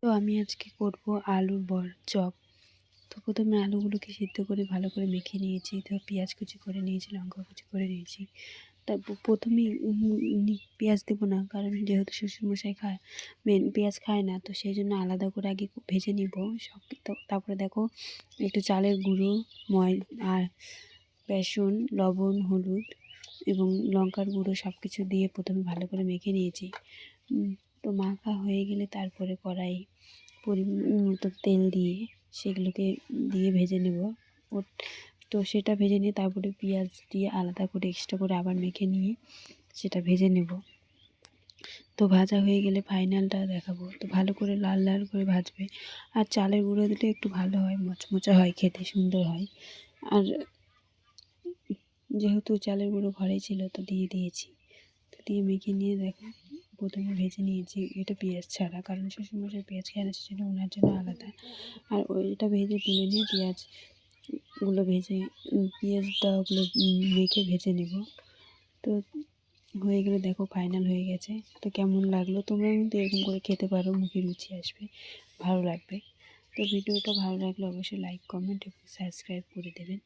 তো আমি আজকে করব আলুর চপ। তো প্রথমে আলুগুলোকে সিদ্ধ করে ভালো করে মেখে নিয়েছি। তো পেঁয়াজ কুচি করে নিয়েছি, লঙ্কা কুচি করে নিয়েছি। তারপর প্রথমেই পেঁয়াজ দেবো না, কারণ যেহেতু শ্বশুরমশাই খায়, পেঁয়াজ খায় না, তো সেই জন্য আলাদা করে আগে ভেজে নিব সব। তো তারপরে দেখো একটু চালের গুঁড়ো, আর বেসন, লবণ, হলুদ এবং লঙ্কার গুঁড়ো সব কিছু দিয়ে প্রথমে ভালো করে মেখে নিয়েছি। তো মাখা হয়ে গেলে তারপরে কড়াই পরিমাণ মতো তেল দিয়ে সেগুলোকে দিয়ে ভেজে নেব। ও তো সেটা ভেজে নিয়ে তারপরে পেঁয়াজ দিয়ে আলাদা করে এক্সট্রা করে আবার মেখে নিয়ে সেটা ভেজে নেব। তো ভাজা হয়ে গেলে ফাইনালটা দেখাবো। তো ভালো করে লাল লাল করে ভাজবে। আর চালের গুঁড়ো দিলে একটু ভালো হয়, মচমচে হয়, খেতে সুন্দর হয়। আর যেহেতু চালের গুঁড়ো ঘরেই ছিল তো দিয়ে দিয়েছি। তো দিয়ে মেখে নিয়ে দেখো প্রথমে ভেজে নিয়েছি, এটা পেঁয়াজ ছাড়া, কারণ শ্বশুরমশাই পেঁয়াজ খেয়ে না, সেজন্য ওনার জন্য আলাদা। আর ওইটা ভেজে তুলে নিয়ে পেঁয়াজগুলো ভেজে পেঁয়াজটা ওগুলো মেখে ভেজে নেব। তো হয়ে গেলে দেখো ফাইনাল হয়ে গেছে। তো কেমন লাগলো, তোমরা কিন্তু এরকম করে খেতে পারো, মুখে রুচি আসবে, ভালো লাগবে। তো ভিডিওটা ভালো লাগলে অবশ্যই লাইক, কমেন্ট এবং সাবস্ক্রাইব করে দেবেন।